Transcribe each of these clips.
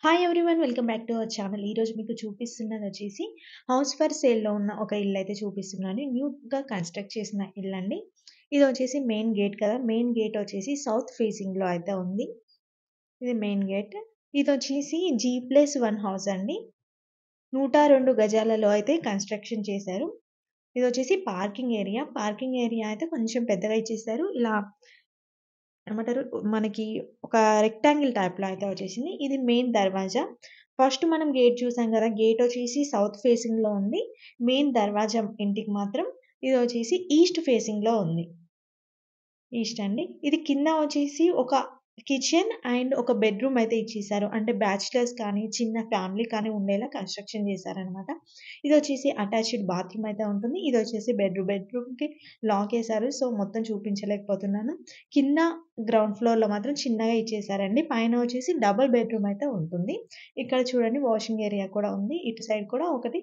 Hi everyone. Welcome back to our channel. ఈరోజు మీకు చూపిస్తున్నదొచ్చేసి house for సేల్‌లో ఉన్న ఒక ఇల్లయితే చూపిస్తున్నాను. న్యూగా కన్‌స్ట్రక్ట్ చేసిన ఇల్లండి. ఇదొచ్చేసి మెయిన్ గేట్ కదా! మెయిన్ గేట్ వచ్చేసి సౌత్ ఫేసింగ్‌లో అయితే ఉంది. ఇది మెయిన్ గేట్. ఇదొచ్చేసి జీ+1 హౌస్ అండి. 102 గజాలలో అయితే కన్‌స్ట్రక్షన్ చేశారు. ఇదొచ్చేసి పార్కింగ్ ఏరియా. పార్కింగ్ ఏరియా అయితే కొంచెం పెద్దగా ఇచ్చేసారు. ఇలా ఏమంటారు? మనకి ఒక రెక్టాంగిల్ టైప్‌లో అయితే వచ్చేసింది. ఇది మెయిన్ దర్వాజా. ఫస్ట్ మనం గేట్ చూసాం గదా! గేట్ వచ్చేసి సౌత్ ఫేసింగ్‌లో ఉంది. మెయిన్ దర్వాజా ఇంటికి మాత్రం ఇదొచ్చేసి ఈస్ట్ ఫేసింగ్‌లో ఉంది. ఈస్ట్ అండి. ఇది కింద వచ్చేసి ఒక కిచెన్ అండ్ ఒక బెడ్‌రూమ్ అయితే ఇచ్చేసారు. అంటే బ్యాచిలర్స్ కానీ, చిన్న ఫ్యామిలీ కానీ ఉండేలా కన్‌స్ట్రక్షన్ చేశారనమాట. ఇదొచ్చేసి అటాచ్డ్ బాత్రూమ్ అయితే ఉంటుంది. ఇదొచ్చేసి బెడ్‌రూమ్. బెడ్‌రూమ్‌కి లాకేశారు. సో, మొత్తం చూపించలేకపోతున్నాను. కింద గ్రౌండ్ ఫ్లోర్‌లో మాత్రం చిన్నగా ఇచ్చేసారండి. పైన వచ్చేసి డబుల్ బెడ్‌రూమ్ అయితే ఉంటుంది. ఇక్కడ చూడండి వాషింగ్ ఏరియా కూడా ఉంది. ఇటు సైడ్ కూడా ఒకటి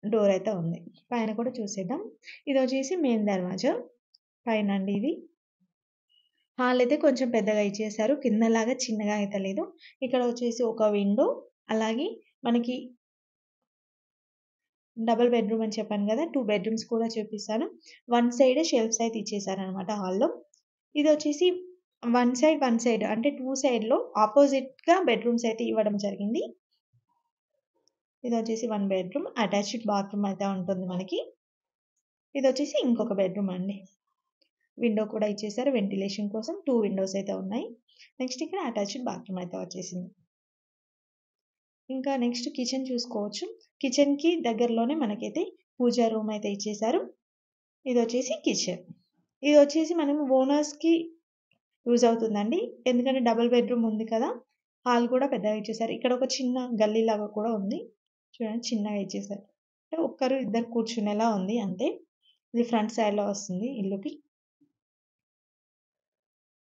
డోర్ అయితే ఉంది. పైన కూడా చూసేద్దాం. ఇదొచ్చేసి మెయిన్ దర్వాజా పైనండి ఇది. హాల్ అయితే కొంచెం పెద్దగా ఇచ్చేసారు. కిందలాగా చిన్నగా అయితే లేదు. ఇక్కడ వచ్చేసి ఒక విండో, అలాగే మనకి డబుల్ బెడ్‌రూమ్ అని చెప్పాను గదా! 2 బెడ్‌రూమ్స్ కూడా చూపిస్తాను. వన్ సైడ్ షెల్ఫ్స్ అయితే ఇచ్చేసారనమాట హాల్‌లో. ఇదొచ్చేసి వన్ సైడ్ అంటే 2 సైడ్‌లో అపోజిట్‌గా బెడ్‌రూమ్స్ అయితే ఇవ్వడం జరిగింది. ఇదొచ్చేసి 1 బెడ్‌రూమ్. అటాచ్డ్ బాత్రూమ్ అయితే ఉంటుంది మనకి. ఇదొచ్చేసి ఇంకొక బెడ్‌రూమ్ అండి. విండో కూడా ఇచ్చేసారు వెంటిలేషన్ కోసం. 2 విండోస్ అయితే ఉన్నాయి. నెక్స్ట్ ఇక్కడ అటాచ్డ్ బాత్రూమ్ అయితే వచ్చేసింది. ఇంకా నెక్స్ట్ కిచెన్ చూసుకోవచ్చు. కిచెన్‌కి దగ్గరలోనే మనకైతే పూజా రూమ్ అయితే ఇచ్చేసారు. ఇదొచ్చేసి కిచెన్. ఇదొచ్చేసి మనము ఓనర్స్‌కి యూజ్ అవుతుందండి. ఎందుకంటే డబుల్ బెడ్‌రూమ్ ఉంది కదా! హాల్ కూడా పెద్దగా ఇచ్చేసారు. ఇక్కడ ఒక చిన్న గల్లీ లాగా కూడా ఉంది. చూడండి చిన్నగా ఇచ్చేసారు. అంటే ఒక్కరు, ఇద్దరు కూర్చునేలా ఉంది అంతే. ఇది ఫ్రంట్ సైడ్‌లో వస్తుంది ఇల్లుకి.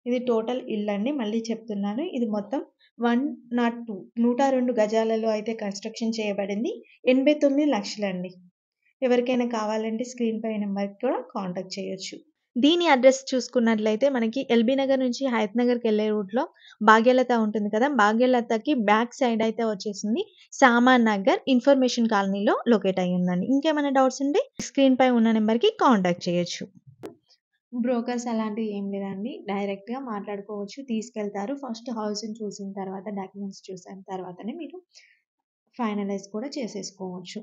ఇది టోటల్ ఇల్లండి. మళ్ళీ చెప్తున్నాను. ఇది మొత్తం 102 102 గజాలలో అయితే కన్‌స్ట్రక్షన్ చేయబడింది. 89,00,000 అండి. ఎవరికైనా కావాలంటే స్క్రీన్ పై నంబర్‌కి కూడా కాంటాక్ట్ చేయొచ్చు. దీని అడ్రెస్ చూసుకున్నట్లయితే మనకి ఎల్బీ నగర్ నుంచి హయత్ నగర్‌కెళ్ళే రూట్‌లో భాగ్యలత ఉంటుంది కదా! భాగ్యలతకి బ్యాక్ సైడ్ అయితే వచ్చేసింది. సామాన్ నగర్ ఇన్ఫర్మేషన్ కాలనీలో లొకేట్ అయ్యి ఉందండి. ఇంకేమైనా డౌట్స్ ఉంటే స్క్రీన్ పై ఉన్న నంబర్‌కి కాంటాక్ట్ చేయొచ్చు. బ్రోకర్స్ అలాంటివి ఏం లేదండి. డైరెక్ట్‌గా మాట్లాడుకోవచ్చు. తీసుకెళ్తారు. ఫస్ట్ హౌస్‌ని చూసిన తర్వాత, డాక్యుమెంట్స్ చూసిన తర్వాతనే మీరు ఫైనలైజ్ కూడా చేసేసుకోవచ్చు.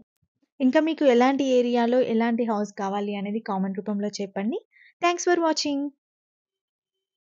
ఇంకా మీకు ఎలాంటి ఏరియాలో ఎలాంటి హౌస్ కావాలి అనేది కామెంట్ రూపంలో చెప్పండి. Thanks for watching.